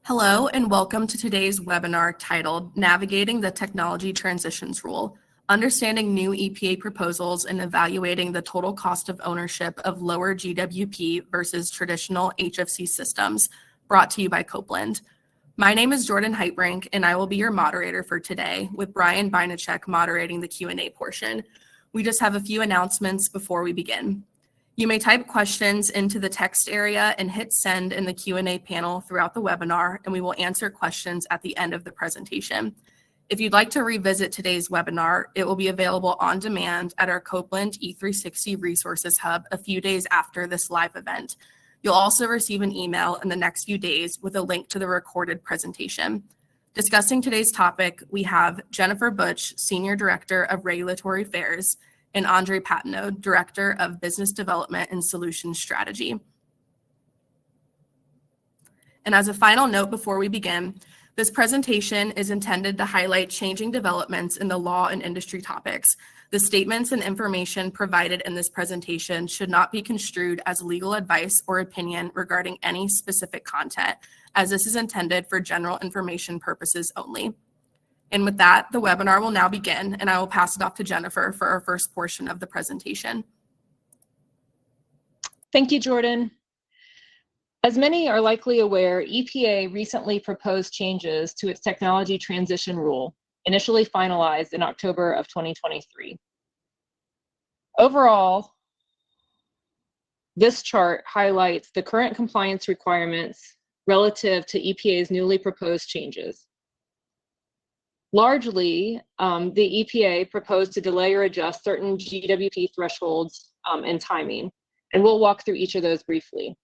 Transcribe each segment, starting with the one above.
Hello and welcome to today's webinar titled Navigating the Technology Transitions Rule, Understanding New EPA Proposals and Evaluating the Total Cost of Ownership of Lower GWP versus Traditional HFC Systems, brought to you by Copeland. My name is Jordan Heitbrink and I will be your moderator for today, with Brian Beinachek moderating the Q&A portion. We just have a few announcements before we begin. You may type questions into the text area and hit send in the Q&A panel throughout the webinar, and we will answer questions at the end of the presentation. If you'd like to revisit today's webinar, it will be available on demand at our Copeland E360 Resources Hub a few days after this live event. You'll also receive an email in the next few days with a link to the recorded presentation. Discussing today's topic, we have Jennifer Butch, Senior Director of Regulatory Affairs, and Andre Patino, Director of Business Development and Solutions Strategy. And as a final note before we begin, this presentation is intended to highlight changing developments in the law and industry topics. The statements and information provided in this presentation should not be construed as legal advice or opinion regarding any specific content, as this is intended for general information purposes only. And with that, the webinar will now begin, and I will pass it off to Jennifer for our first portion of the presentation. Thank you, Jordan. As many are likely aware, EPA recently proposed changes to its technology transition rule, initially finalized in October of 2023. Overall, this chart highlights the current compliance requirements relative to EPA's newly proposed changes. Largely, the EPA proposed to delay or adjust certain GWP thresholds and timing, and we'll walk through each of those briefly.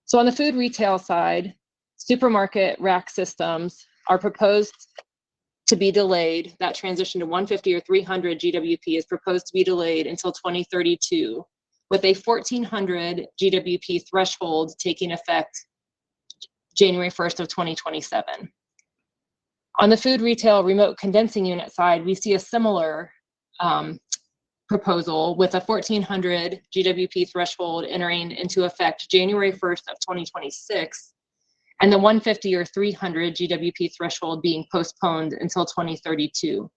So on the food retail side, supermarket rack systems are proposed to be delayed. That transition to 150 or 300 GWP is proposed to be delayed until 2032, with a 1400 GWP threshold taking effect January 1st of 2027. On the food retail remote condensing unit side, we see a similar proposal with a 1400 GWP threshold entering into effect January 1st of 2026, and the 150 or 300 GWP threshold being postponed until 2032.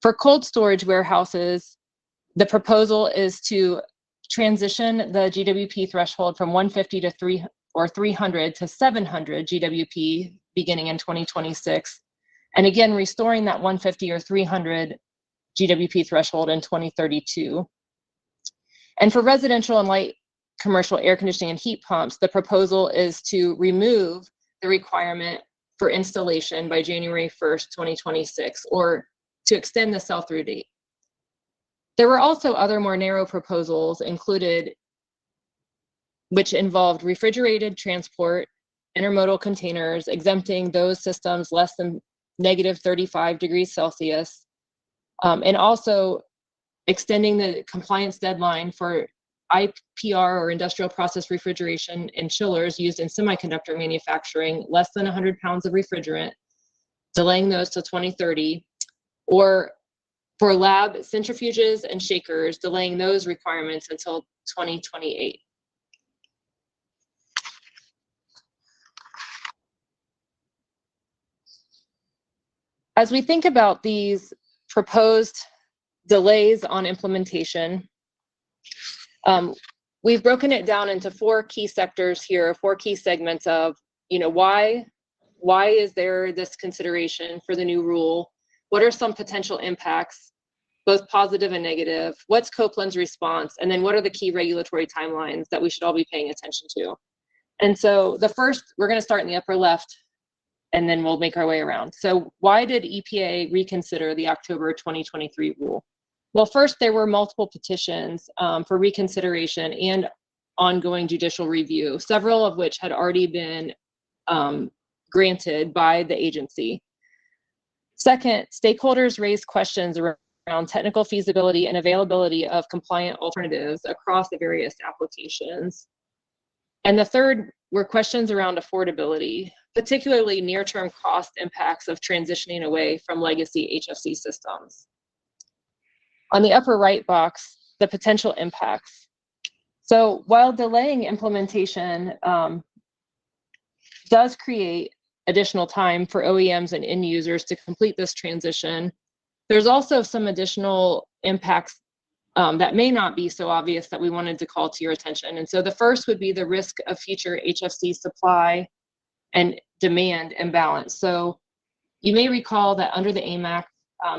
For cold storage warehouses, the proposal is to transition the GWP threshold from 150 to 300 to 700 GWP beginning in 2026, and again restoring that 150 or 300 GWP threshold in 2032. And for residential and light commercial air conditioning and heat pumps, the proposal is to remove the requirement for installation by January 1st, 2026, or to extend the sell-through date. There were also other more narrow proposals included, which involved refrigerated transport, intermodal containers, exempting those systems less than negative 35 degrees Celsius, and also extending the compliance deadline for IPR or industrial process refrigeration and chillers used in semiconductor manufacturing, less than 100 pounds of refrigerant, delaying those to 2030, or for lab centrifuges and shakers, delaying those requirements until 2028. As we think about these proposed delays on implementation, we've broken it down into four key sectors here, four key segments of, why is there this consideration for the new rule? What are some potential impacts, both positive and negative? What's Copeland's response? And then what are the key regulatory timelines that we should all be paying attention to? And so the first, we're going to start in the upper left, and then we'll make our way around. So why did EPA reconsider the October 2023 rule? Well, first, there were multiple petitions for reconsideration and ongoing judicial review, several of which had already been granted by the agency. Second, stakeholders raised questions around technical feasibility and availability of compliant alternatives across the various applications. And the third were questions around affordability, particularly near-term cost impacts of transitioning away from legacy HFC systems. On the upper right box, the potential impacts. So while delaying implementation does create additional time for OEMs and end users to complete this transition. There's also some additional impacts that may not be so obvious that we wanted to call to your attention. And so the first would be the risk of future HFC supply and demand imbalance. So you may recall that under the AIM Act,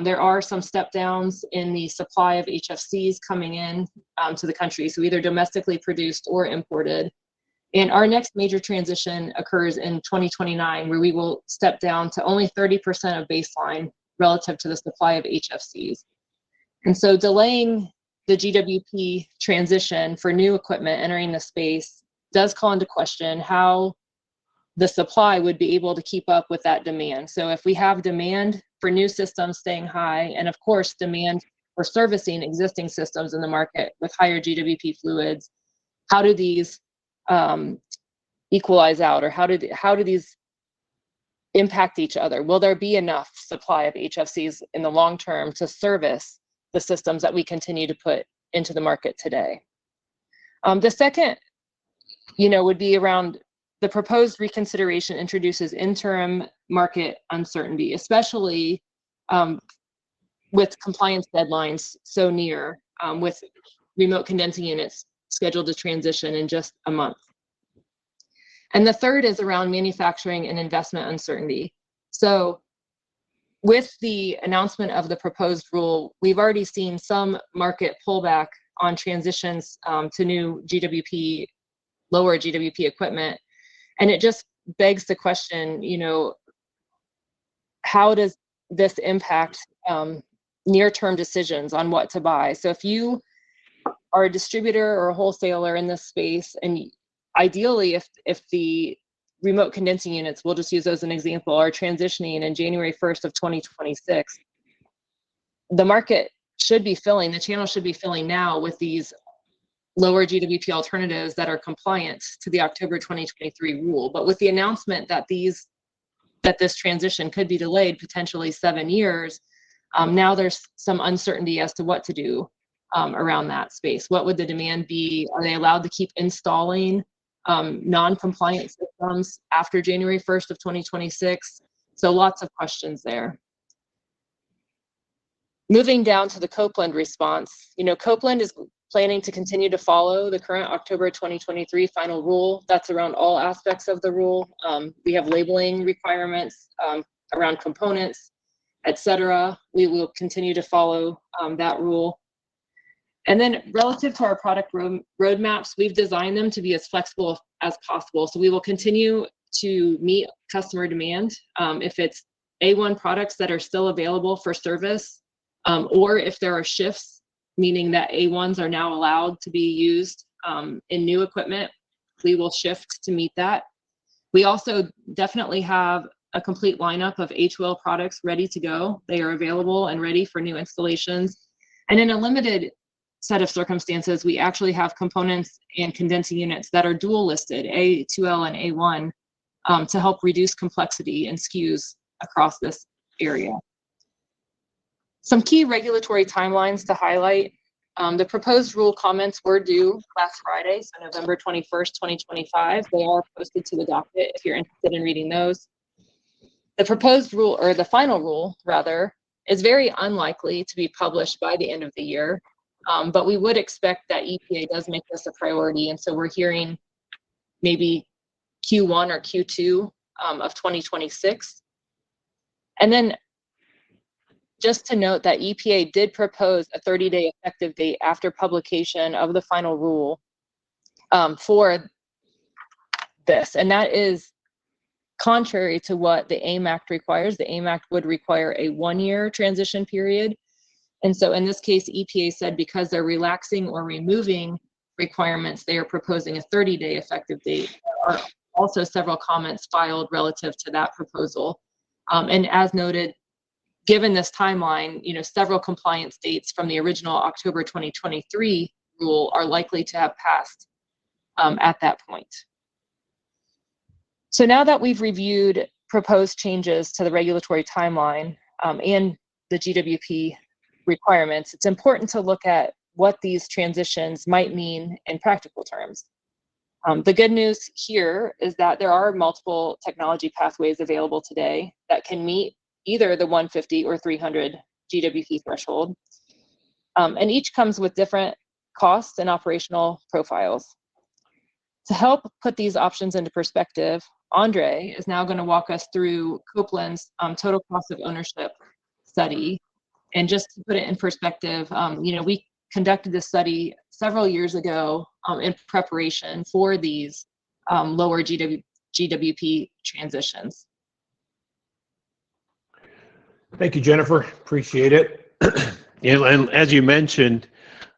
there are some step downs in the supply of HFCs coming in to the country, so either domestically produced or imported. And our next major transition occurs in 2029, where we will step down to only 30% of baseline relative to the supply of HFCs. And so delaying the GWP transition for new equipment entering the space does call into question how the supply would be able to keep up with that demand. So if we have demand for new systems staying high, and of course demand for servicing existing systems in the market with higher GWP fluids, how do these equalize out, or how do these impact each other? Will there be enough supply of HFCs in the long term to service the systems that we continue to put into the market today? The second, would be around the proposed reconsideration introduces interim market uncertainty, especially with compliance deadlines so near, with remote condensing units scheduled to transition in just a month. And the third is around manufacturing and investment uncertainty. So with the announcement of the proposed rule, we've already seen some market pullback on transitions to new GWP, lower GWP equipment. And it just begs the question, how does this impact near-term decisions on what to buy? So if you are a distributor or a wholesaler in this space, and ideally if the remote condensing units, we'll just use those as an example, are transitioning in January 1st of 2026, the market should be filling, the channel should be filling now with these lower GWP alternatives that are compliant to the October 2023 rule. But with the announcement that this transition could be delayed potentially 7 years, now there's some uncertainty as to what to do around that space. What would the demand be? Are they allowed to keep installing non-compliant systems after January 1st of 2026? So lots of questions there. Moving down to the Copeland response, Copeland is planning to continue to follow the current October 2023 final rule. That's around all aspects of the rule. We have labeling requirements around components, etc. We will continue to follow that rule. And then relative to our product roadmaps, we've designed them to be as flexible as possible. So we will continue to meet customer demand. If it's A1 products that are still available for service, or if there are shifts, meaning that A1s are now allowed to be used in new equipment, we will shift to meet that. We also definitely have a complete lineup of HWL products ready to go. They are available and ready for new installations. And in a limited set of circumstances, we actually have components and condensing units that are dual listed, A2L and A1, to help reduce complexity and SKUs across this area. Some key regulatory timelines to highlight. The proposed rule comments were due last Friday, so November 21st, 2025. They are posted to the docket if you're interested in reading those. The proposed rule, or the final rule rather, is very unlikely to be published by the end of the year, but we would expect that EPA does make this a priority, and so we're hearing maybe Q1 or Q2 of 2026. And then just to note that EPA did propose a 30-day effective date after publication of the final rule for this, and that is contrary to what the AIM Act requires. The AIM Act would require a 1-year transition period. And so in this case, EPA said because they're relaxing or removing requirements, they are proposing a 30-day effective date. There are also several comments filed relative to that proposal. And as noted, given this timeline, several compliance dates from the original October 2023 rule are likely to have passed at that point. So now that we've reviewed proposed changes to the regulatory timeline and the GWP requirements, it's important to look at what these transitions might mean in practical terms. The good news here is that there are multiple technology pathways available today that can meet either the 150 or 300 GWP threshold. And each comes with different costs and operational profiles. To help put these options into perspective, Andre is now going to walk us through Copeland's total cost of ownership study. And just to put it in perspective, we conducted this study several years ago in preparation for these lower GWP transitions. Thank you, Jennifer. Appreciate it. And as you mentioned,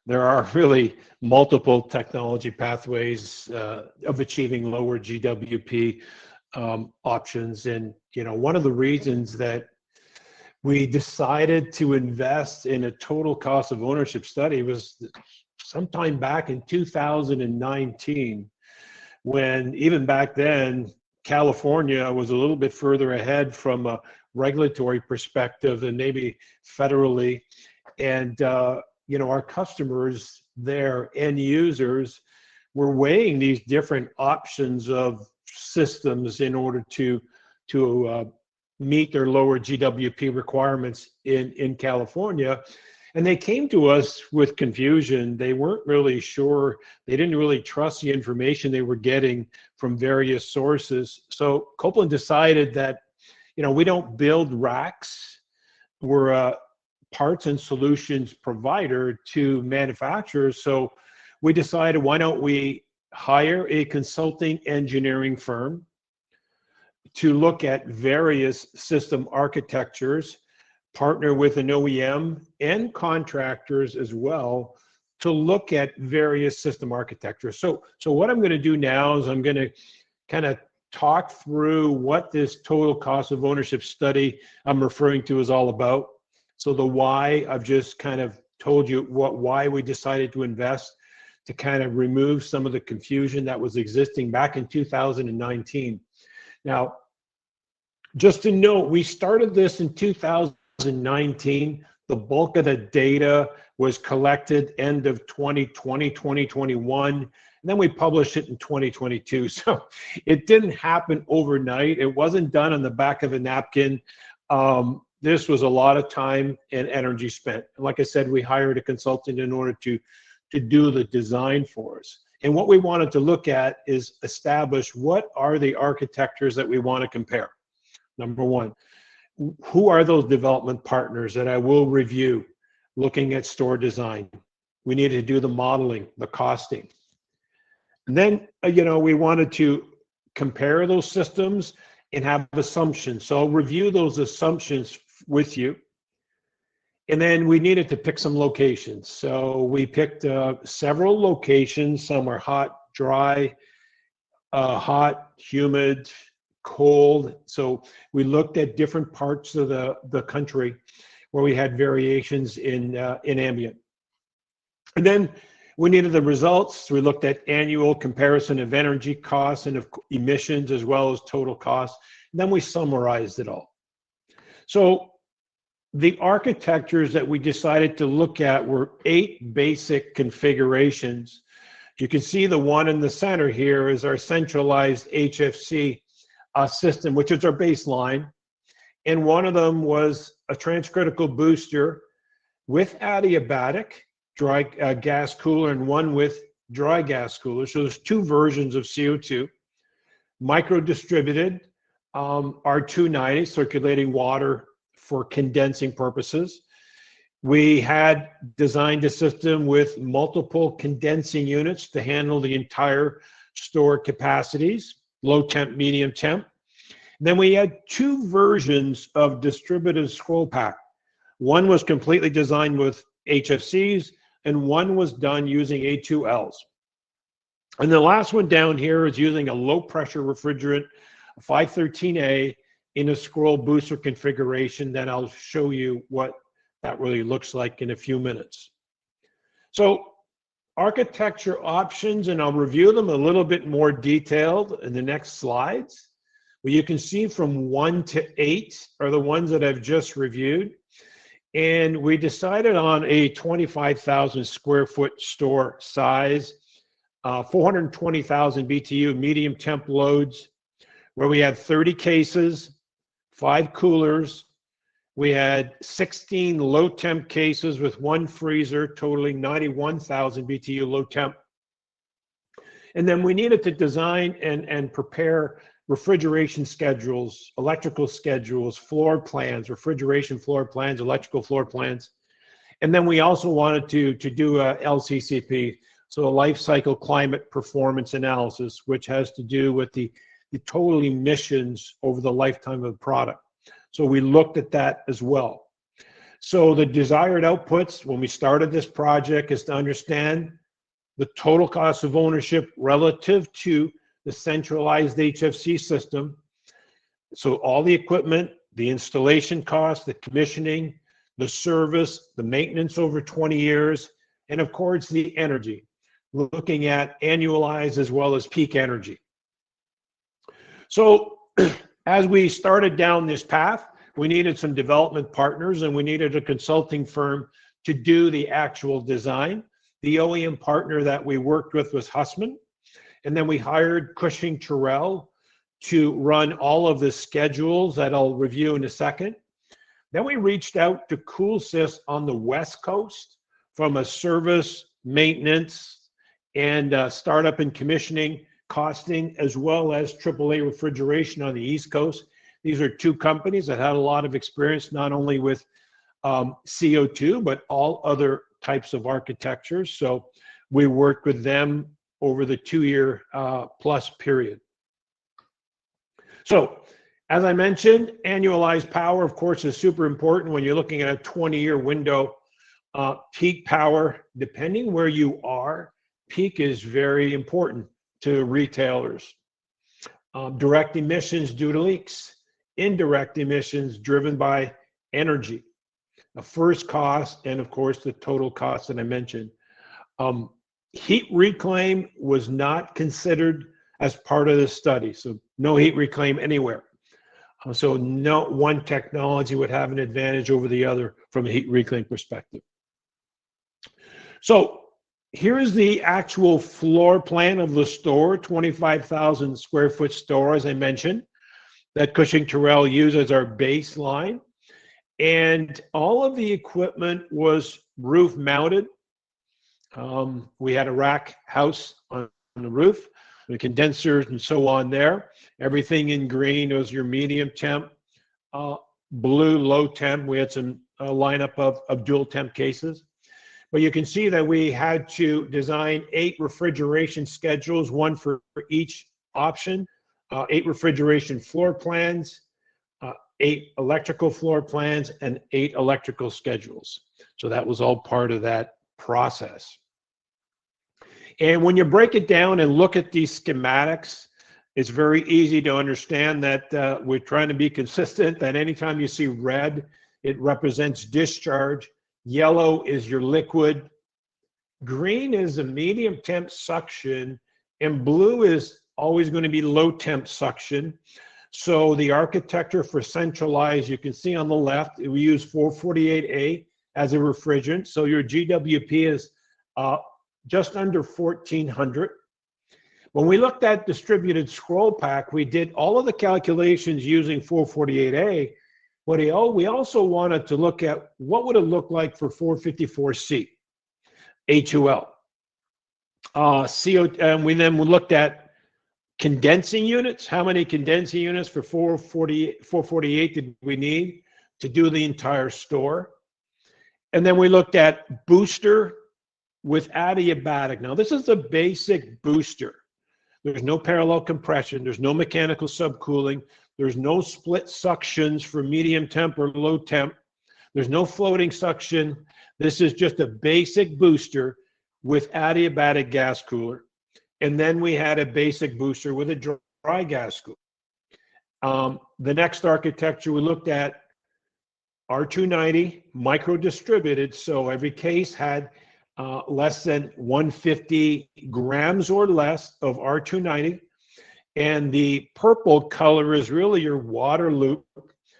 there are really multiple technology pathways of achieving lower GWP options. And, one of the reasons that we decided to invest in a total cost of ownership study was sometime back in 2019, when even back then, California was a little bit further ahead from a regulatory perspective than maybe federally. And, our customers, their end users, were weighing these different options of systems in order to meet their lower GWP requirements in California. And they came to us with confusion. They weren't really sure. They didn't really trust the information they were getting from various sources. So Copeland decided that, we don't build racks. We're a parts and solutions provider to manufacturers. So we decided, why don't we hire a consulting engineering firm to look at various system architectures, partner with an OEM and contractors as well to look at various system architectures. So what I'm going to do now is I'm going to kind of talk through what this total cost of ownership study I'm referring to is all about. So the why, I've just kind of told you why we decided to invest, to kind of remove some of the confusion that was existing back in 2019. Now, just to note, we started this in 2019. The bulk of the data was collected end of 2020, 2021, and then we published it in 2022. So it didn't happen overnight. It wasn't done on the back of a napkin. This was a lot of time and energy spent. Like I said, we hired a consultant in order to do the design for us. And what we wanted to look at is establish what are the architectures that we want to compare. Number one, who are those development partners that I will review looking at store design? We needed to do the modeling, the costing. And then, we wanted to compare those systems and have assumptions. So I'll review those assumptions with you. And then we needed to pick some locations. So we picked several locations. Some are hot, dry, hot, humid, cold. So we looked at different parts of the country where we had variations in ambient. And then we needed the results. We looked at annual comparison of energy costs and of emissions as well as total costs. And then we summarized it all. So the architectures that we decided to look at were 8 basic configurations. You can see the one in the center here is our centralized HFC system, which is our baseline. And one of them was a transcritical booster with adiabatic dry gas cooler and one with dry gas cooler. So there's 2 versions of CO2. Micro-distributed R290 circulating water for condensing purposes. We had designed a system with multiple condensing units to handle the entire store capacities, low temp, medium temp. Then we had 2 versions of distributed scroll pack. One was completely designed with HFCs and one was done using A2Ls. And the last one down here is using a low pressure refrigerant, 513A, in a scroll booster configuration. Then I'll show you what that really looks like in a few minutes. So architecture options, and I'll review them a little bit more detailed in the next slides. Well, you can see from 1 to 8 are the ones that I've just reviewed. And we decided on a 25,000 square foot store size. 420,000 BTU medium temp loads, where we had 30 cases, 5 coolers. We had 16 low temp cases with 1 freezer, totaling 91,000 BTU low temp. And then we needed to design and prepare refrigeration schedules, electrical schedules, floor plans, refrigeration floor plans, electrical floor plans. And then we also wanted to do a LCCP, so a life cycle climate performance analysis, which has to do with the total emissions over the lifetime of the product. So we looked at that as well. So the desired outputs when we started this project is to understand the total cost of ownership relative to the centralized HFC system. So all the equipment, the installation cost, the commissioning, the service, the maintenance over 20 years, and of course the energy, looking at annualized as well as peak energy. So as we started down this path, we needed some development partners and we needed a consulting firm to do the actual design. The OEM partner that we worked with was Hussmann. And then we hired Cushing-Turrell to run all of the schedules that I'll review in a second. Then we reached out to CoolSys on the West Coast from a service, maintenance, and startup and commissioning costing, as well as AAA refrigeration on the East Coast. These are 2 companies that had a lot of experience, not only with CO2, but all other types of architectures. So we worked with them over the 2-year plus period. So as I mentioned, annualized power, of course, is super important when you're looking at a 20-year window. Peak power, depending where you are, peak is very important to retailers. Direct emissions due to leaks, indirect emissions driven by energy, the first cost, and of course the total cost that I mentioned. Heat reclaim was not considered as part of the study, so no heat reclaim anywhere. So no one technology would have an advantage over the other from a heat reclaim perspective. So here's the actual floor plan of the store, 25,000 square foot store, as I mentioned, that Cushing-Turrell used as our baseline. And all of the equipment was roof mounted. We had a rack house on the roof, the condensers and so on there. Everything in green was your medium temp, blue low temp. We had some lineup of dual temp cases. But you can see that we had to design 8 refrigeration schedules, 1 for each option, 8 refrigeration floor plans, 8 electrical floor plans, and 8 electrical schedules. So that was all part of that process. And when you break it down and look at these schematics, it's very easy to understand that we're trying to be consistent, that anytime you see red, it represents discharge. Yellow is your liquid. Green is a medium temp suction, and blue is always going to be low temp suction. So the architecture for centralized, you can see on the left, we use 448A as a refrigerant. So your GWP is just under 1400. When we looked at distributed scroll pack, we did all of the calculations using 448A, but we also wanted to look at what would it look like for 454C, A2L. And we then looked at condensing units. How many condensing units for 448 did we need to do the entire store? And then we looked at booster with adiabatic. Now, this is the basic booster. There's no parallel compression. There's no mechanical subcooling. There's no split suctions for medium temp or low temp. There's no floating suction. This is just a basic booster with adiabatic gas cooler. And then we had a basic booster with a dry gas cooler. The next architecture we looked at, R290, micro distributed. So every case had less than 150 grams or less of R290. And the purple color is really your water loop,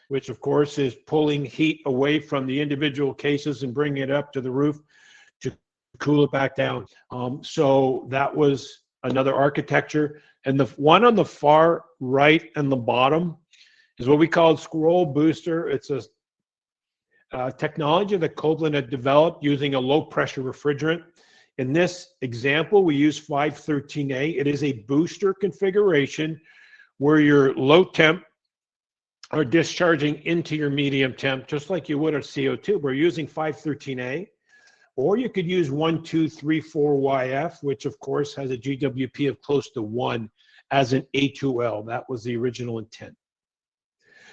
which of course is pulling heat away from the individual cases and bringing it up to the roof to cool it back down. So that was another architecture. And the one on the far right and the bottom is what we call scroll booster. It's a technology that Copeland had developed using a low pressure refrigerant. In this example, we use 513A. It is a booster configuration where your low temp are discharging into your medium temp, just like you would a CO2. We're using 513A, or you could use 1234YF, which of course has a GWP of close to 1 as an A2L. That was the original intent.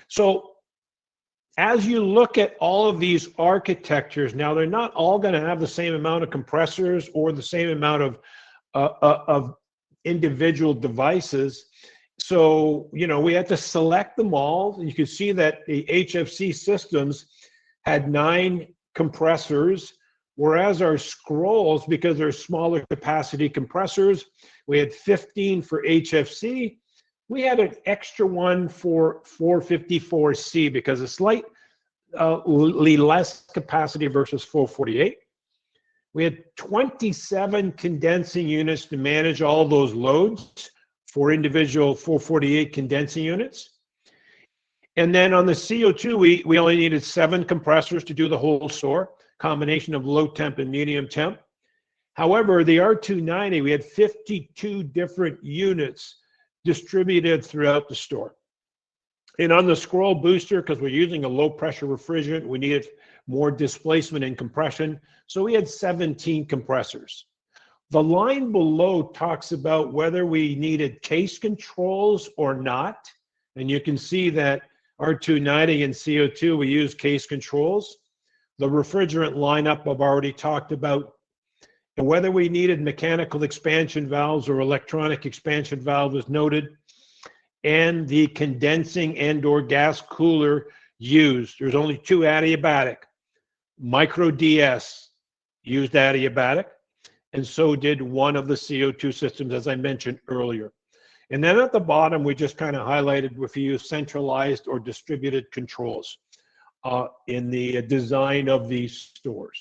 So as you look at all of these architectures, now they're not all going to have the same amount of compressors or the same amount of individual devices. So, you know, we had to select them all. You can see that the HFC systems had 9 compressors, whereas our scrolls, because they're smaller capacity compressors, we had 15 for HFC. We had an extra one for 454C because it's slightly less capacity versus 448. We had 27 condensing units to manage all those loads for individual 448 condensing units. And then on the CO2, we only needed 7 compressors to do the whole store, combination of low temp and medium temp. However, the R290, we had 52 different units distributed throughout the store. And on the scroll booster, because we're using a low pressure refrigerant, we needed more displacement and compression. So we had 17 compressors. The line below talks about whether we needed case controls or not. And you can see that R290 and CO2, we use case controls. The refrigerant lineup I've already talked about. And whether we needed mechanical expansion valves or electronic expansion valve was noted. And the condensing and/or gas cooler used. There's only 2 adiabatic. Micro DS used adiabatic, and so did one of the CO2 systems, as I mentioned earlier. And then at the bottom, we just kind of highlighted if you use centralized or distributed controls in the design of these stores.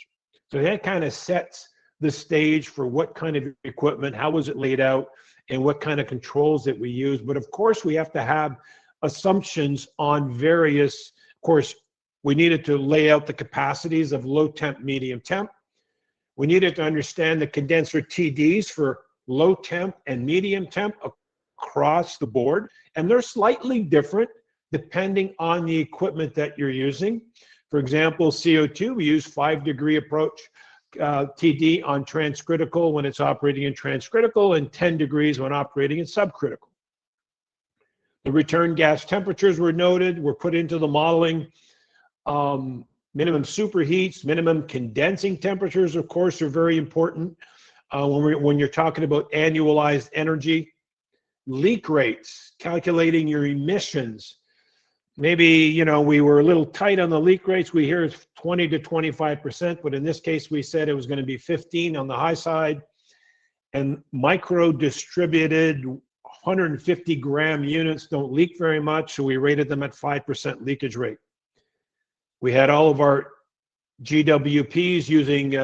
So that kind of sets the stage for what kind of equipment, how was it laid out, and what kind of controls that we use. But of course, we have to have assumptions on various, of course, we needed to lay out the capacities of low temp, medium temp. We needed to understand the condenser TDs for low temp and medium temp across the board. And they're slightly different depending on the equipment that you're using. For example, CO2, we use 5-degree approach TD on transcritical when it's operating in transcritical, and 10 degrees when operating in subcritical. The return gas temperatures were noted, were put into the modeling. Minimum superheats, minimum condensing temperatures, of course, are very important when you're talking about annualized energy. Leak rates, calculating your emissions. Maybe, you know, we were a little tight on the leak rates. We hear it's 20 to 25%, but in this case, we said it was going to be 15 on the high side. And micro distributed 150 gram units don't leak very much, so we rated them at 5% leakage rate. We had all of our GWPs using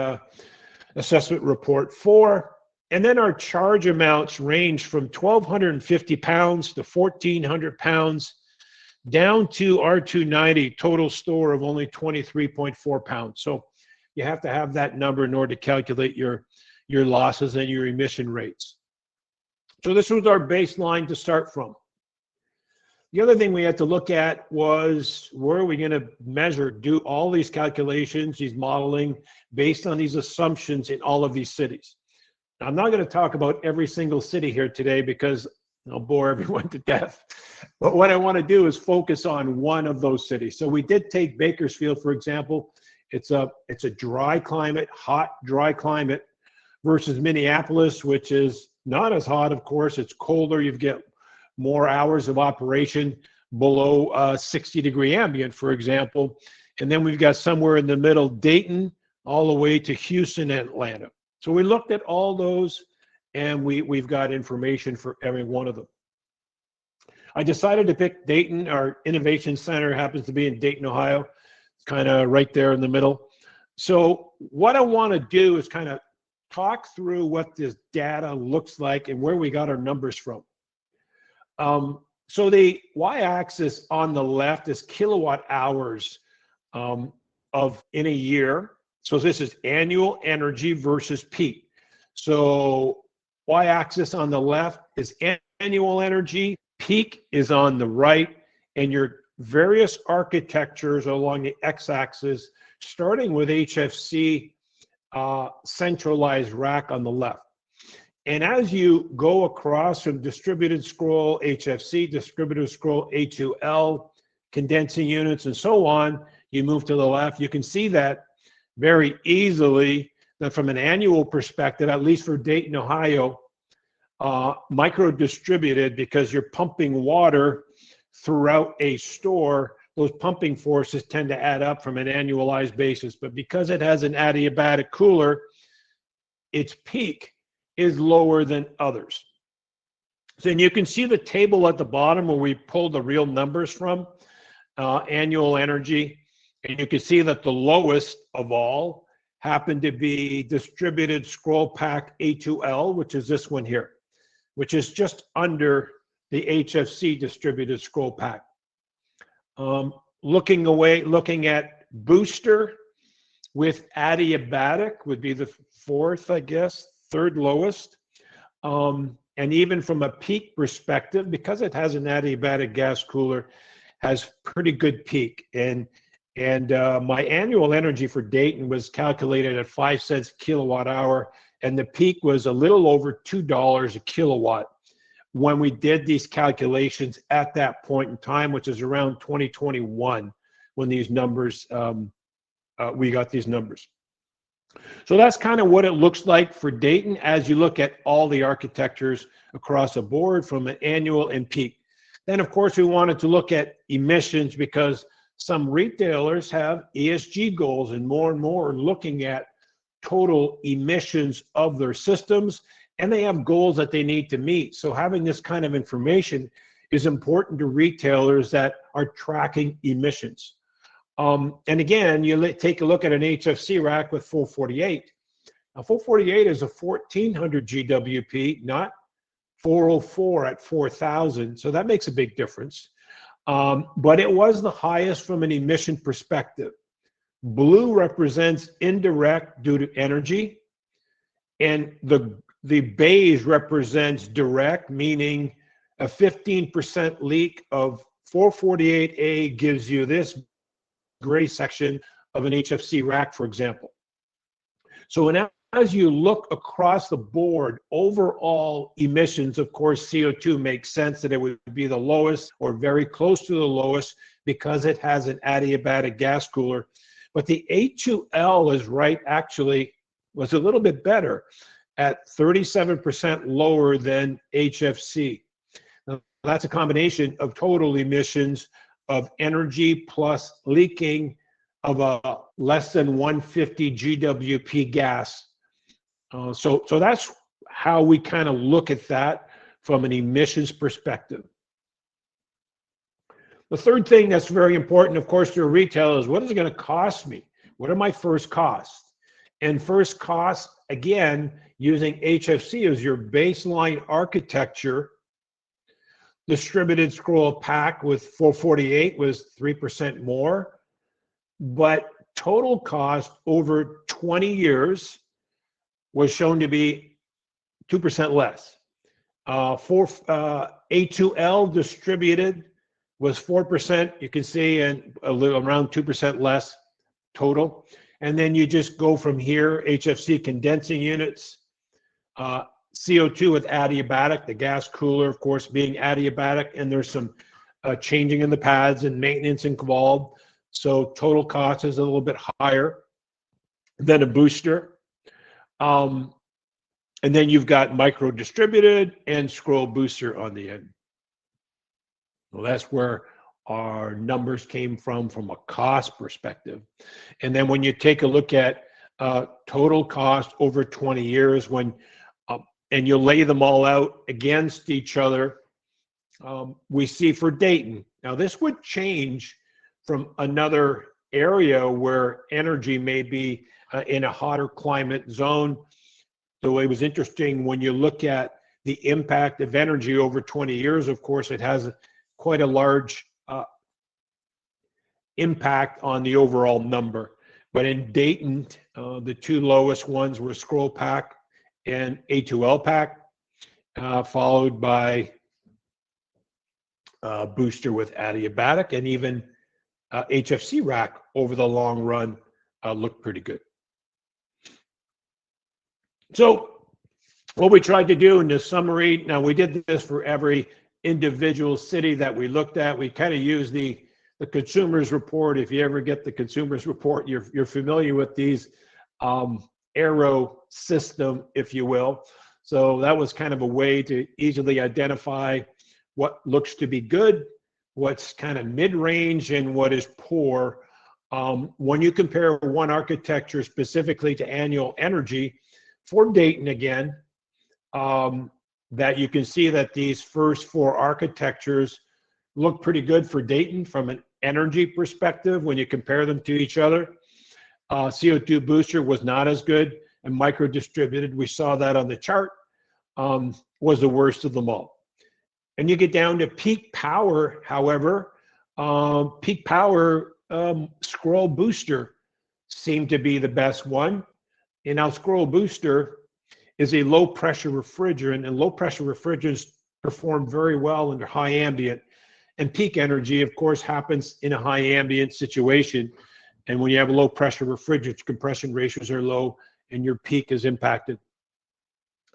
assessment report 4. And then our charge amounts range from 1,250 pounds to 1,400 pounds, down to R290 total store of only 23.4 pounds. So you have to have that number in order to calculate your losses and your emission rates. So this was our baseline to start from. The other thing we had to look at was, where are we going to measure, do all these calculations, these modeling, based on these assumptions in all of these cities. Now, I'm not going to talk about every single city here today because I'll bore everyone to death. But what I want to do is focus on one of those cities. So we did take Bakersfield, for example. It's a dry climate, hot, dry climate, versus Minneapolis, which is not as hot, of course. It's colder. You get more hours of operation below 60-degree ambient, for example. And then we've got somewhere in the middle, Dayton, all the way to Houston and Atlanta. So we looked at all those, and we've got information for every one of them. I decided to pick Dayton. Our innovation center happens to be in Dayton, Ohio. It's kind of right there in the middle. So what I want to do is kind of talk through what this data looks like and where we got our numbers from. So the y-axis on the left is kilowatt hours of in a year. So this is annual energy versus peak. So y-axis on the left is annual energy, peak is on the right, and your various architectures along the x-axis, starting with HFC centralized rack on the left. And as you go across from distributed scroll HFC, distributed scroll A2L, condensing units, and so on, you move to the left, you can see that very easily that from an annual perspective, at least for Dayton, Ohio, micro-distributed, because you're pumping water throughout a store, those pumping forces tend to add up from an annualized basis. But because it has an adiabatic cooler, its peak is lower than others. So, and you can see the table at the bottom where we pulled the real numbers from, annual energy, and you can see that the lowest of all happened to be distributed scroll pack A2L, which is this one here, which is just under the HFC distributed scroll pack. Looking at booster with adiabatic would be the fourth, I guess, third lowest. And even from a peak perspective, because it has an adiabatic gas cooler, has pretty good peak. And my annual energy for Dayton was calculated at 5 cents kilowatt hour, and the peak was a little over $2 a kilowatt when we did these calculations at that point in time, which is around 2021 when these numbers, we got these numbers. So that's kind of what it looks like for Dayton as you look at all the architectures across the board from an annual and peak. Then, of course, we wanted to look at emissions because some retailers have ESG goals and more looking at total emissions of their systems, and they have goals that they need to meet. So having this kind of information is important to retailers that are tracking emissions. And again, you take a look at an HFC rack with 448. Now, 448 is a 1400 GWP, not 404 at 4000. So that makes a big difference. But it was the highest from an emission perspective. Blue represents indirect due to energy, and the beige represents direct, meaning a 15% leak of 448A gives you this gray section of an HFC rack, for example. So as you look across the board, overall emissions, of course, CO2 makes sense that it would be the lowest or very close to the lowest because it has an adiabatic gas cooler. But the A2L is right, actually, was a little bit better at 37% lower than HFC. Now, that's a combination of total emissions of energy plus leaking of a less than 150 GWP gas. So that's how we kind of look at that from an emissions perspective. The third thing that's very important, of course, to a retailer is what is it going to cost me? What are my first costs? And first costs, again, using HFC as your baseline architecture, distributed scroll pack with 448 was 3% more, but total cost over 20 years was shown to be 2% less. A2L distributed was 4%, you can see, and a little around 2% less total. And then you just go from here, HFC condensing units, CO2 with adiabatic, the gas cooler, of course, being adiabatic, and there's some changing in the pads and maintenance involved. So total cost is a little bit higher than a booster. And then you've got micro distributed and scroll booster on the end. Well, that's where our numbers came from a cost perspective. And then when you take a look at total cost over 20 years, and you lay them all out against each other, we see for Dayton. Now, this would change from another area where energy may be in a hotter climate zone. So it was interesting when you look at the impact of energy over 20 years. Of course, it has quite a large impact on the overall number. But in Dayton, the two lowest ones were scroll pack and A2L pack, followed by booster with adiabatic, and even HFC rack over the long run looked pretty good. So what we tried to do in this summary, now we did this for every individual city that we looked at. We kind of used the consumer's report. If you ever get the consumer's report, you're familiar with these arrow system, if you will. So that was kind of a way to easily identify what looks to be good, what's kind of mid-range, and what is poor. When you compare one architecture specifically to annual energy for Dayton again, that you can see that these first four architectures look pretty good for Dayton from an energy perspective when you compare them to each other. CO2 booster was not as good, and micro distributed, we saw that on the chart, was the worst of them all. And you get down to peak power, however, peak power scroll booster seemed to be the best one. And now scroll booster is a low pressure refrigerant, and low pressure refrigerants perform very well under high ambient. And peak energy, of course, happens in a high ambient situation. And when you have a low pressure refrigerant, compression ratios are low and your peak is impacted.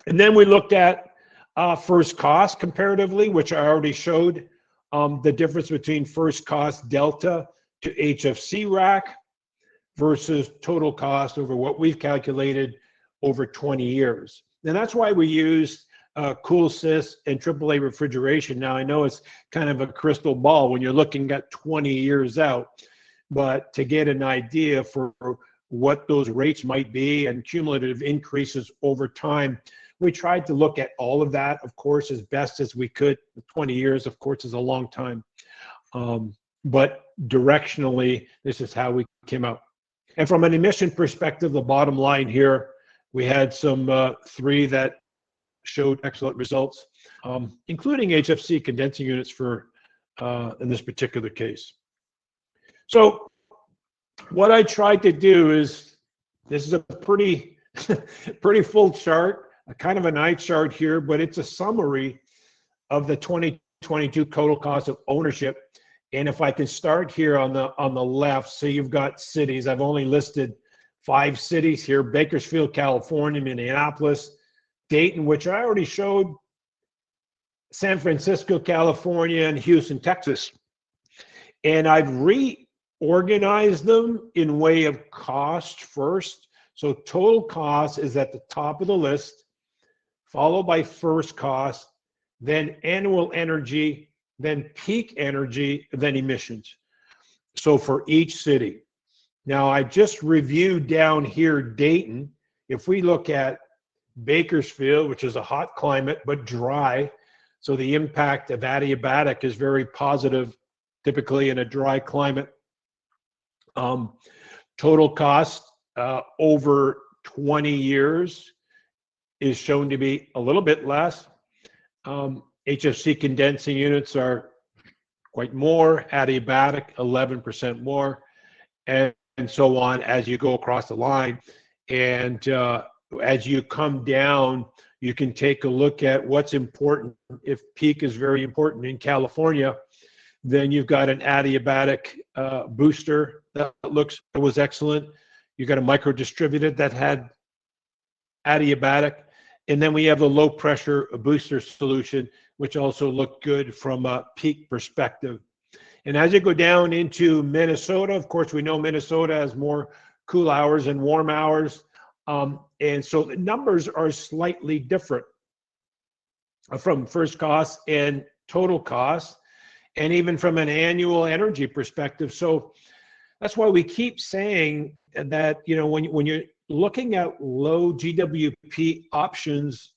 And then we looked at first cost comparatively, which I already showed the difference between first cost delta to HFC rack versus total cost over what we've calculated over 20 years. And that's why we used CoolSys and AAA refrigeration. Now, I know it's kind of a crystal ball when you're looking at 20 years out, but to get an idea for what those rates might be and cumulative increases over time, we tried to look at all of that, of course, as best as we could. 20 years, of course, is a long time. But directionally, this is how we came out. And from an emission perspective, the bottom line here, we had some three that showed excellent results, including HFC condensing units for in this particular case. So what I tried to do is, this is a pretty full chart, a kind of an eye chart here, but it's a summary of the 2022 total cost of ownership. And if I can start here on the left, so you've got cities. I've only listed 5 cities here: Bakersfield, California, Minneapolis, Dayton, which I already showed, San Francisco, California, and Houston, Texas. And I've reorganized them in way of cost first. So total cost is at the top of the list, followed by first cost, then annual energy, then peak energy, then emissions. So for each city. Now, I just reviewed down here Dayton. If we look at Bakersfield, which is a hot climate but dry, so the impact of adiabatic is very positive, typically in a dry climate. Total cost over 20 years is shown to be a little bit less. HFC condensing units are quite more, adiabatic 11% more, and so on as you go across the line. And as you come down, you can take a look at what's important. If peak is very important in California, then you've got an adiabatic booster that was excellent. You got a micro distributed that had adiabatic, and then we have the low pressure booster solution, which also looked good from a peak perspective. And as you go down into Minnesota, of course, we know Minnesota has more cool hours and warm hours. And so the numbers are slightly different from first cost and total cost, and even from an annual energy perspective. So that's why we keep saying that, you know, when you're looking at low GWP options,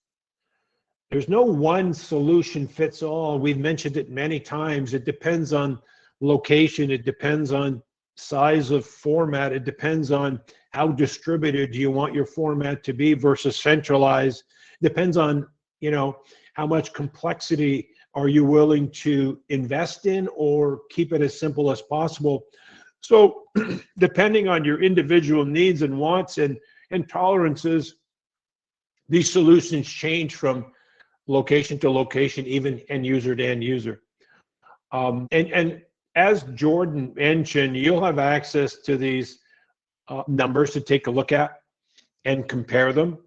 there's no one solution fits all. We've mentioned it many times. It depends on location. It depends on size of format. It depends on how distributed do you want your format to be versus centralized. Depends on, how much complexity are you willing to invest in or keep it as simple as possible. So depending on your individual needs and wants and tolerances, these solutions change from location to location, even end user to end user. And as Jordan mentioned, you'll have access to these numbers to take a look at and compare them.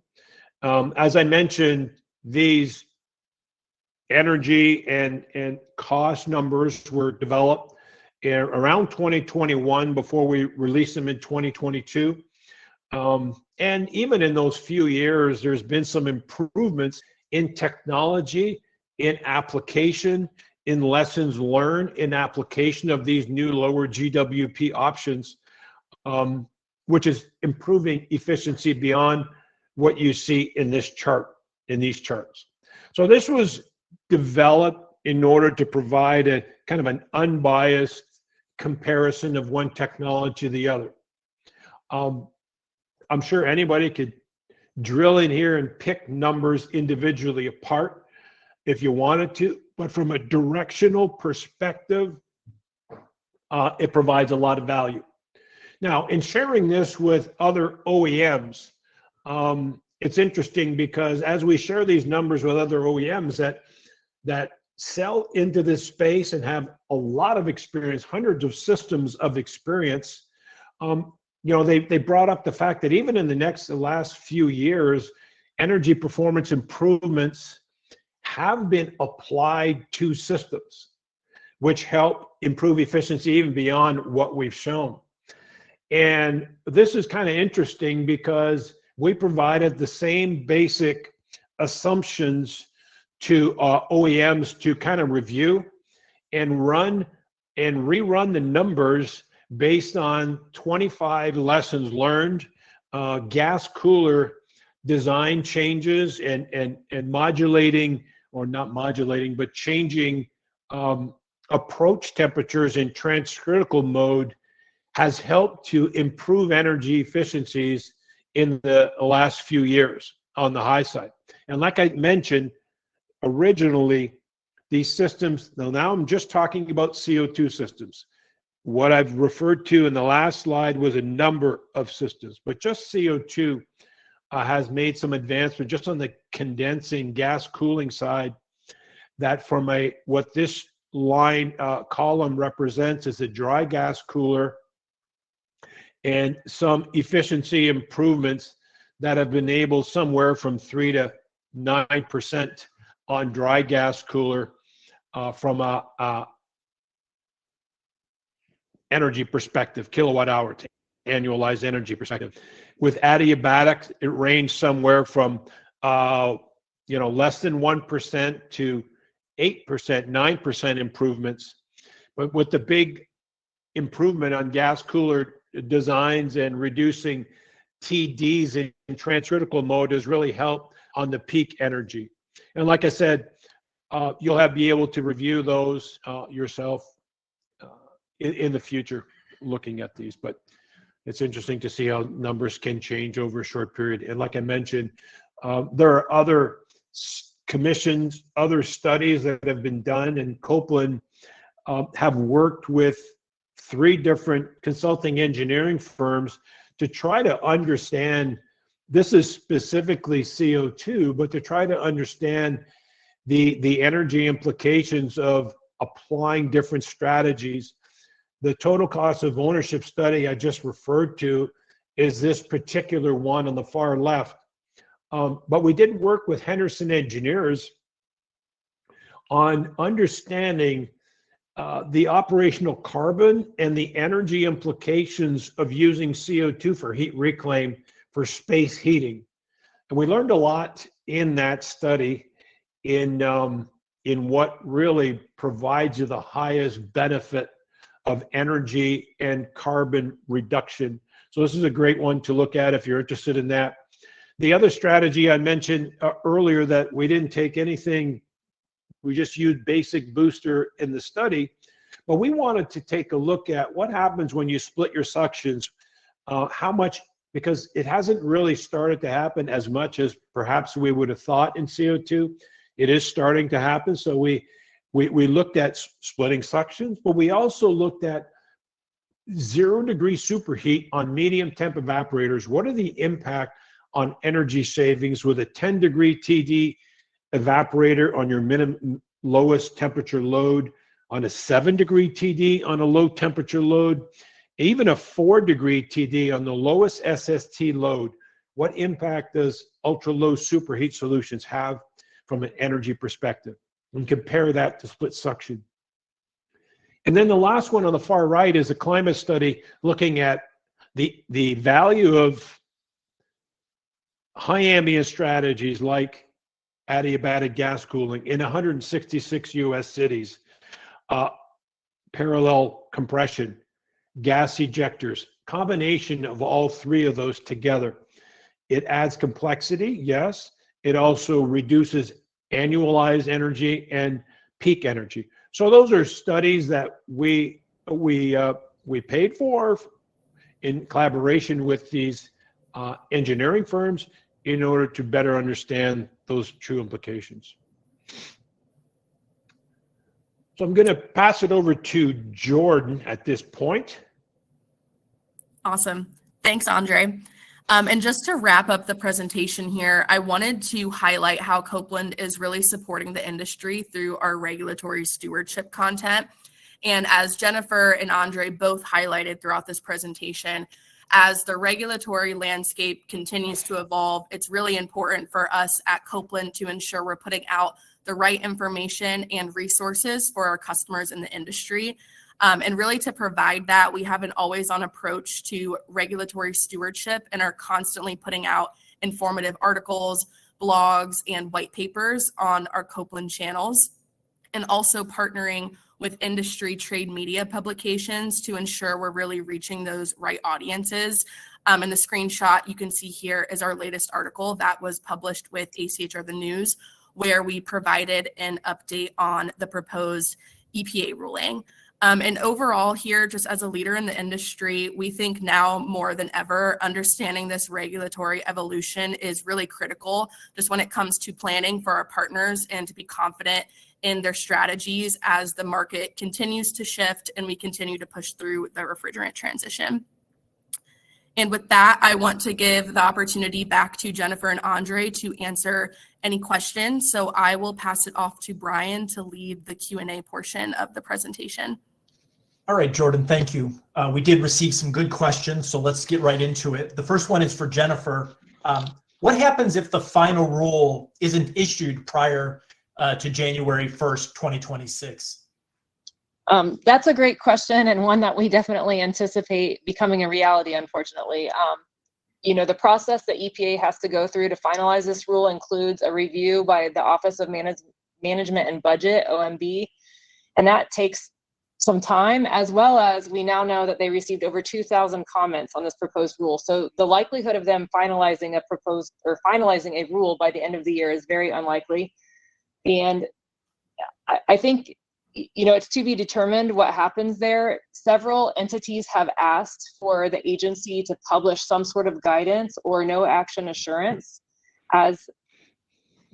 As I mentioned, these energy and cost numbers were developed around 2021 before we released them in 2022. And even in those few years, there's been some improvements in technology, in application, in lessons learned, in application of these new lower GWP options, which is improving efficiency beyond what you see in this chart, in these charts. So this was developed in order to provide a kind of an unbiased comparison of one technology to the other. I'm sure anybody could drill in here and pick numbers individually apart if you wanted to, but from a directional perspective, it provides a lot of value. Now, in sharing this with other OEMs, it's interesting because as we share these numbers with other OEMs that sell into this space and have a lot of experience, hundreds of systems of experience, they brought up the fact that even in the last few years, energy performance improvements have been applied to systems, which help improve efficiency even beyond what we've shown. And this is kind of interesting because we provided the same basic assumptions to OEMs to kind of review and rerun the numbers based on 25 lessons learned, gas cooler design changes and modulating, or not modulating, but changing approach temperatures in transcritical mode has helped to improve energy efficiencies in the last few years on the high side. And like I mentioned, originally, these systems, now I'm just talking about CO2 systems. What I've referred to in the last slide was a number of systems, but just CO2 has made some advancement just on the condensing gas cooling side, that from what this line column represents is a dry gas cooler and some efficiency improvements that have been able somewhere from 3 to 9% on dry gas cooler from a energy perspective, kilowatt hour to annualized energy perspective. With adiabatics, it ranged somewhere from less than 1% to 8%, 9% improvements. But with the big improvement on gas cooler designs and reducing TDs in transcritical mode has really helped on the peak energy. And like I said, you'll be able to review those yourself in the future looking at these. But it's interesting to see how numbers can change over a short period. And like I mentioned, there are other commissions, other studies that have been done, and Copeland have worked with 3 different consulting engineering firms to try to understand, this is specifically CO2, but to try to understand the energy implications of applying different strategies. The total cost of ownership study I just referred to is this particular one on the far left. But we did work with Henderson engineers on understanding the operational carbon and the energy implications of using CO2 for heat reclaim for space heating. And we learned a lot in that study in what really provides you the highest benefit of energy and carbon reduction. So this is a great one to look at if you're interested in that. The other strategy I mentioned earlier, that we didn't take anything, we just used basic booster in the study, but we wanted to take a look at what happens when you split your suctions, how much because it hasn't really started to happen as much as perhaps we would have thought in CO2. It is starting to happen. So we looked at splitting suctions, but we also looked at 0-degree superheat on medium temp evaporators. What are the impact on energy savings with a 10-degree TD evaporator on your lowest temperature load, on a 7-degree TD on a low temperature load, even a 4-degree TD on the lowest SST load? What impact does ultra-low superheat solutions have from an energy perspective? And compare that to split suction. And then the last one on the far right is a climate study looking at the value of high ambient strategies like adiabatic gas cooling in 166 US cities, parallel compression, gas ejectors, combination of all three of those together. It adds complexity, yes. It also reduces annualized energy and peak energy. So those are studies that we paid for in collaboration with these engineering firms in order to better understand those true implications. So I'm going to pass it over to Jordan at this point. Awesome. Thanks, Andre. And just to wrap up the presentation here, I wanted to highlight how Copeland is really supporting the industry through our regulatory stewardship content. And as Jennifer and Andre both highlighted throughout this presentation, as the regulatory landscape continues to evolve, it's really important for us at Copeland to ensure we're putting out the right information and resources for our customers in the industry. And really to provide that, we have an always-on approach to regulatory stewardship and are constantly putting out informative articles, blogs, and white papers on our Copeland channels, and also partnering with industry trade media publications to ensure we're really reaching those right audiences. And the screenshot you can see here is our latest article that was published with ACHR The News, where we provided an update on the proposed EPA ruling. And overall here, just as a leader in the industry, we think now more than ever, understanding this regulatory evolution is really critical just when it comes to planning for our partners and to be confident in their strategies as the market continues to shift and we continue to push through the refrigerant transition. And with that, I want to give the opportunity back to Jennifer and Andre to answer any questions. So I will pass it off to Brian to lead the Q&A portion of the presentation. All right, Jordan, thank you. We did receive some good questions, so let's get right into it. The first one is for Jennifer. What happens if the final rule isn't issued prior to January 1st, 2026? That's a great question, and one that we definitely anticipate becoming a reality, unfortunately. You know, the process that EPA has to go through to finalize this rule includes a review by the Office of Management and Budget, OMB, and that takes some time, as well as we now know that they received over 2,000 comments on this proposed rule. So the likelihood of them finalizing a rule by the end of the year is very unlikely. And I think, you know, it's to be determined what happens there. Several entities have asked for the agency to publish some sort of guidance or no action assurance as,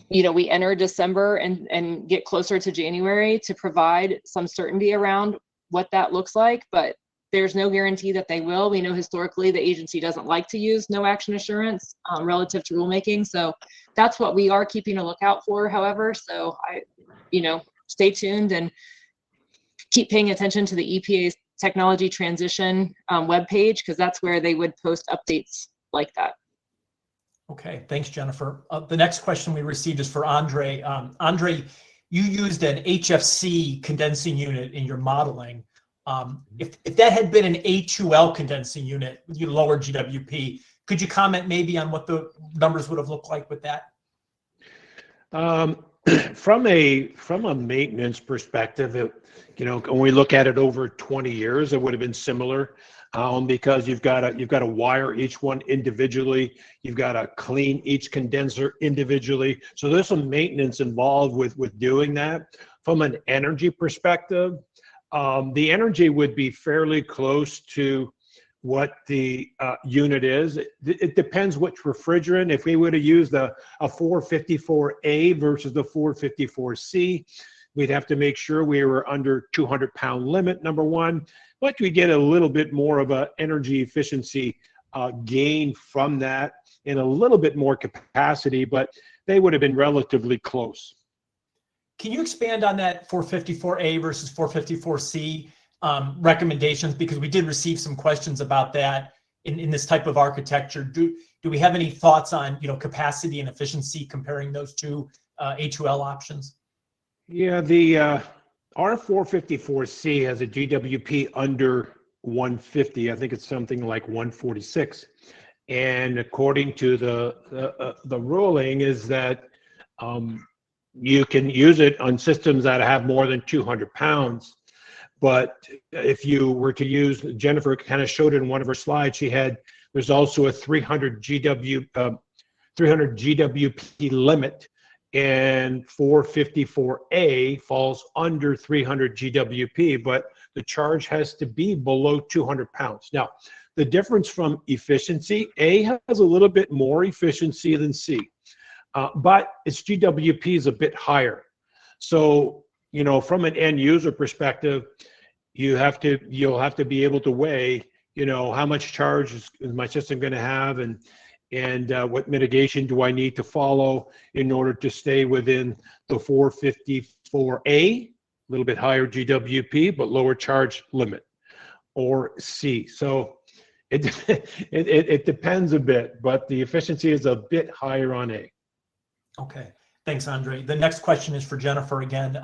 you know, we enter December and get closer to January to provide some certainty around what that looks like, but there's no guarantee that they will. We know historically the agency doesn't like to use no action assurance relative to rulemaking. So that's what we are keeping a lookout for, however. So stay tuned and keep paying attention to the EPA's technology transition webpage, because that's where they would post updates like that. Okay, thanks, Jennifer. The next question we received is for Andre. Andre, you used an HFC condensing unit in your modeling. If that had been an A2L condensing unit with your lower GWP, could you comment maybe on what the numbers would have looked like with that? From a maintenance perspective, when we look at it over 20 years, it would have been similar. Because you've got to wire each one individually, you've got to clean each condenser individually. So there's some maintenance involved with doing that. From an energy perspective, the energy would be fairly close to what the unit is. It depends which refrigerant. If we would have used a 454A versus the 454C, we'd have to make sure we were under 200-pound limit, number one, but we get a little bit more of a energy efficiency gain from that and a little bit more capacity, but they would have been relatively close. Can you expand on that 454A versus 454C recommendations? Because we did receive some questions about that in this type of architecture. Do we have any thoughts on, you know, capacity and efficiency comparing those two A2L options? Yeah, the R454C has a GWP under 150. I think it's something like 146. And according to the ruling is that you can use it on systems that have more than 200 pounds. But if you were to use, Jennifer kind of showed it in one of her slides, there's also a 300 GWP limit, and 454A falls under 300 GWP, but the charge has to be below 200 pounds. Now, the difference from efficiency, A has a little bit more efficiency than C, but its GWP is a bit higher. So, you know, from an end user perspective, you'll have to be able to weigh, you know, how much charge is my system going to have, and what mitigation do I need to follow in order to stay within the 454A, a little bit higher GWP, but lower charge limit, or C. So it depends a bit, but the efficiency is a bit higher on A. Okay, thanks, Andre. The next question is for Jennifer again.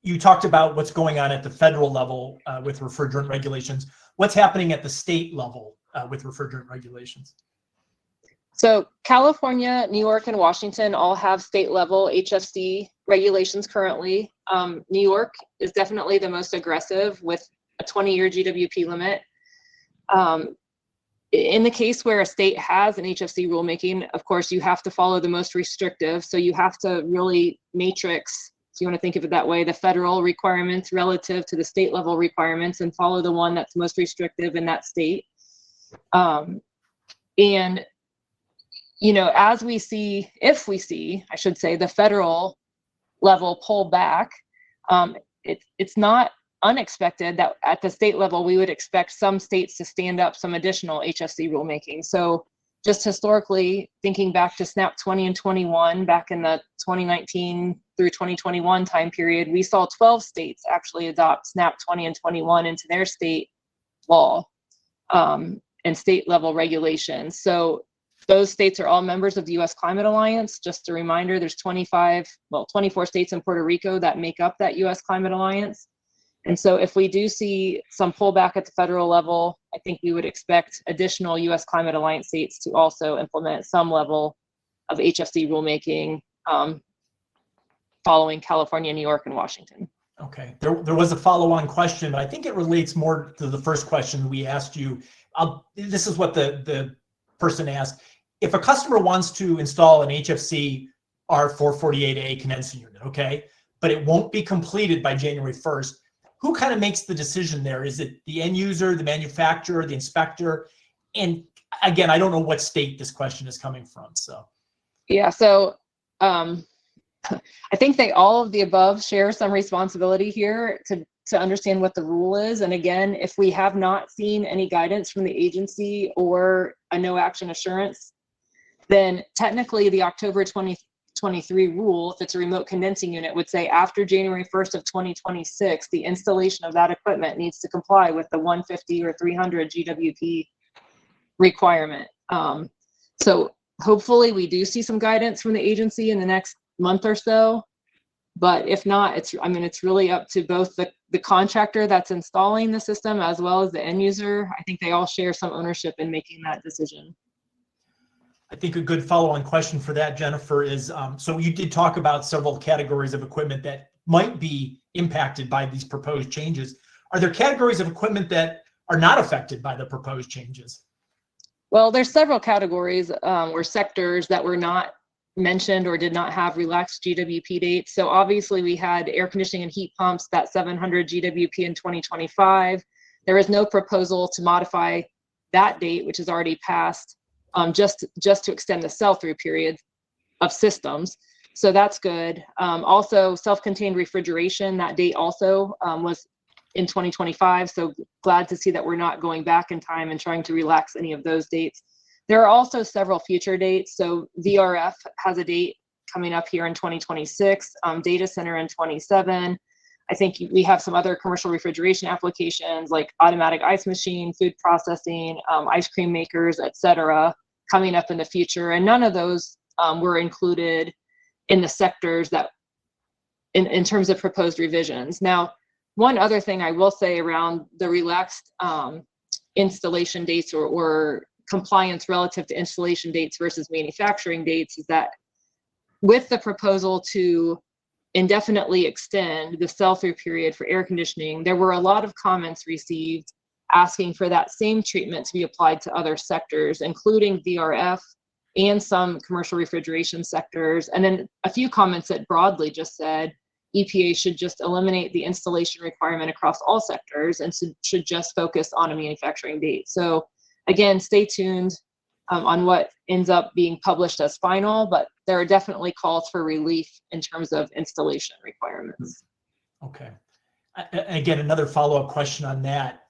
You talked about what's going on at the federal level with refrigerant regulations. What's happening at the state level with refrigerant regulations? So California, New York, and Washington all have state level HFC regulations currently. New York is definitely the most aggressive with a 20-year GWP limit. In the case where a state has an HFC rulemaking, of course, you have to follow the most restrictive. So you have to really matrix, if you want to think of it that way, the federal requirements relative to the state level requirements and follow the one that's most restrictive in that state. And you know, as we see, if we see, I should say, the federal level pull back, it's not unexpected that at the state level, we would expect some states to stand up some additional HFC rulemaking. So just historically, thinking back to SNAP 20 and 21, back in the 2019 through 2021 time period, we saw 12 states actually adopt SNAP 20 and 21 into their state law and state level regulations. So those states are all members of the U.S. Climate Alliance. Just a reminder, there's 24 states in Puerto Rico that make up that U.S. Climate Alliance. And so if we do see some pullback at the federal level, I think we would expect additional U.S. Climate Alliance states to also implement some level of HFC rulemaking following California, New York, and Washington. Okay, there was a follow-on question, but I think it relates more to the first question we asked you. This is what the person asked. If a customer wants to install an HFC R448A condensing unit, okay, but it won't be completed by January 1st, who kind of makes the decision there? Is it the end user, the manufacturer, the inspector? And again, I don't know what state this question is coming from, so. Yeah, so I think all of the above share some responsibility here to understand what the rule is. And again, if we have not seen any guidance from the agency or a no action assurance, then technically the October 2023 rule, if it's a remote condensing unit, would say after January 1st of 2026, the installation of that equipment needs to comply with the 150 or 300 GWP requirement. So hopefully we do see some guidance from the agency in the next month or so. But if not, it's really up to both the contractor that's installing the system as well as the end user. I think they all share some ownership in making that decision. I think a good follow-on question for that, Jennifer, is so you did talk about several categories of equipment that might be impacted by these proposed changes. Are there categories of equipment that are not affected by the proposed changes? Well, there's several categories or sectors that were not mentioned or did not have relaxed GWP dates. So obviously we had air conditioning and heat pumps, that 700 GWP in 2025. There is no proposal to modify that date, which is already passed, just to extend the sell-through period of systems. So that's good. Also, self-contained refrigeration, that date also was in 2025. So glad to see that we're not going back in time and trying to relax any of those dates. There are also several future dates. So VRF has a date coming up here in 2026, data center in 27. I think we have some other commercial refrigeration applications like automatic ice machine, food processing, ice cream makers, etc., coming up in the future. And none of those were included in the sectors that in terms of proposed revisions. Now, one other thing I will say around the relaxed installation dates or compliance relative to installation dates versus manufacturing dates is that with the proposal to indefinitely extend the sell-through period for air conditioning, there were a lot of comments received asking for that same treatment to be applied to other sectors, including VRF and some commercial refrigeration sectors. And then a few comments that broadly just said EPA should just eliminate the installation requirement across all sectors and should just focus on a manufacturing date. So again, stay tuned on what ends up being published as final, but there are definitely calls for relief in terms of installation requirements. Okay. Again, another follow-up question on that.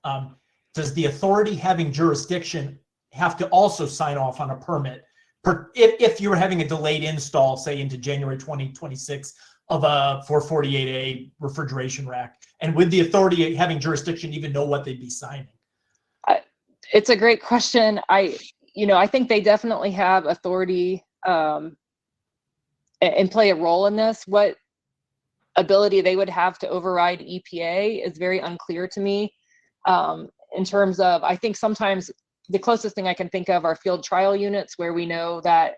Does the authority having jurisdiction have to also sign off on a permit if you were having a delayed install, say into January 2026 of a 448A refrigeration rack? And would the authority having jurisdiction even know what they'd be signing? It's a great question. I think they definitely have authority and play a role in this. What ability they would have to override EPA is very unclear to me. In terms of, I think sometimes the closest thing I can think of are field trial units where we know that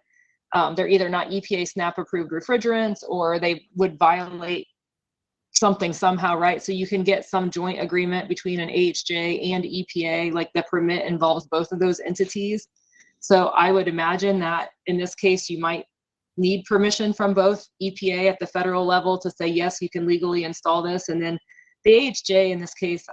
they're either not EPA SNAP approved refrigerants or they would violate something somehow, right? So you can get some joint agreement between an AHJ and EPA, like the permit involves both of those entities. So I would imagine that in this case, you might need permission from both EPA at the federal level to say, yes, you can legally install this. And then the AHJ in this case,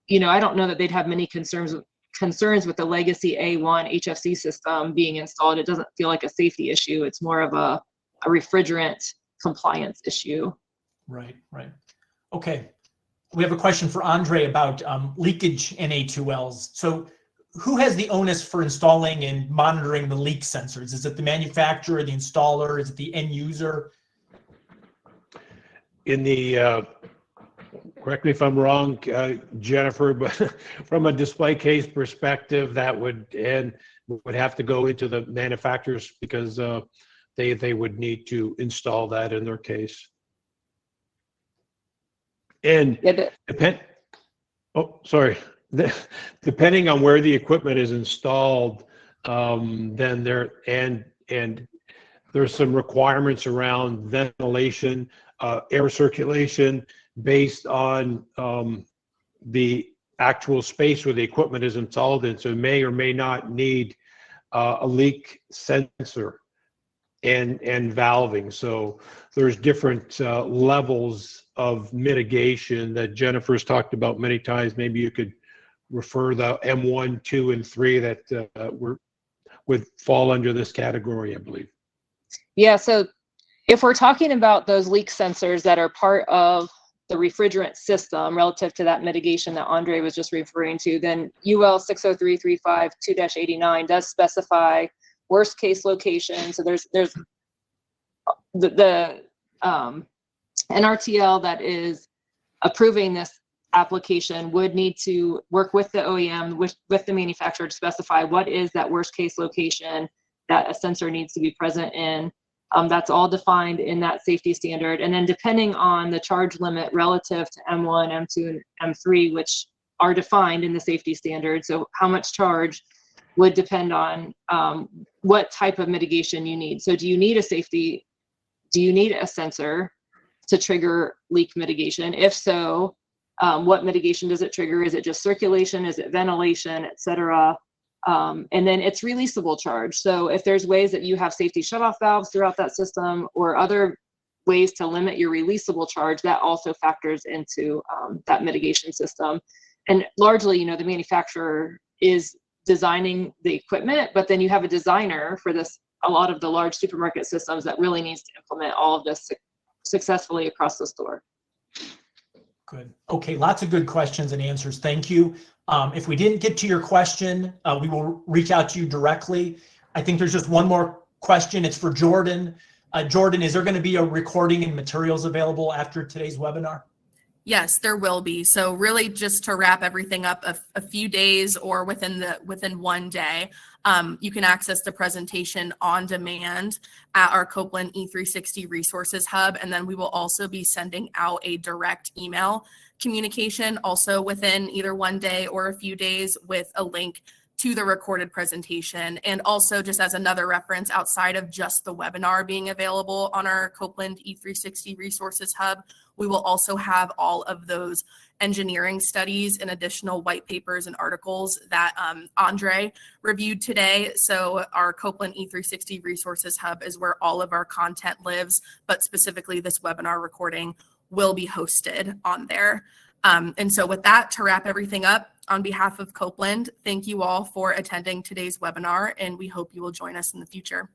I don't know that they'd have many concerns with the legacy A1 HFC system being installed. It doesn't feel like a safety issue. It's more of a refrigerant compliance issue. Right. Okay. We have a question for Andre about leakage NA2Ls. So who has the onus for installing and monitoring the leak sensors? Is it the manufacturer, the installer? Is it the end user? In the, correct me if I'm wrong, Jennifer, but from a display case perspective, that would have to go into the manufacturers because they would need to install that in their case. And depending on where the equipment is installed, then there's some requirements around ventilation, air circulation based on the actual space where the equipment is installed in. So it may or may not need a leak sensor and valving. So there's different levels of mitigation that Jennifer's talked about many times. Maybe you could refer the M1, 2, and 3 that would fall under this category, I believe. Yeah, so if we're talking about those leak sensors that are part of the refrigerant system relative to that mitigation that Andre was just referring to, then UL 60335 2-89 does specify worst case location. So there's the NRTL that is approving this application would need to work with the OEM, with the manufacturer to specify what is that worst case location that a sensor needs to be present in. That's all defined in that safety standard. And then depending on the charge limit relative to M1, M2, and M3, which are defined in the safety standard. So how much charge would depend on what type of mitigation you need. So do you need a sensor to trigger leak mitigation? If so, what mitigation does it trigger? Is it just circulation? Is it ventilation, et cetera? And then it's releasable charge. So if there's ways that you have safety shutoff valves throughout that system or other ways to limit your releasable charge, that also factors into that mitigation system. And largely, the manufacturer is designing the equipment, but then you have a designer for this, a lot of the large supermarket systems that really needs to implement all of this successfully across the store. Good. Okay, lots of good questions and answers. Thank you. If we didn't get to your question, we will reach out to you directly. I think there's just one more question. It's for Jordan. Jordan, is there going to be a recording and materials available after today's webinar? Yes, there will be. So really just to wrap everything up, a few days or within one day, you can access the presentation on demand at our Copeland E360 Resources Hub. And then we will also be sending out a direct email communication also within either one day or a few days with a link to the recorded presentation. And also just as another reference, outside of just the webinar being available on our Copeland E360 Resources Hub, we will also have all of those engineering studies and additional white papers and articles that Andre reviewed today. So our Copeland E360 Resources Hub is where all of our content lives, but specifically this webinar recording will be hosted on there. And so with that, to wrap everything up, on behalf of Copeland, thank you all for attending today's webinar, and we hope you will join us in the future.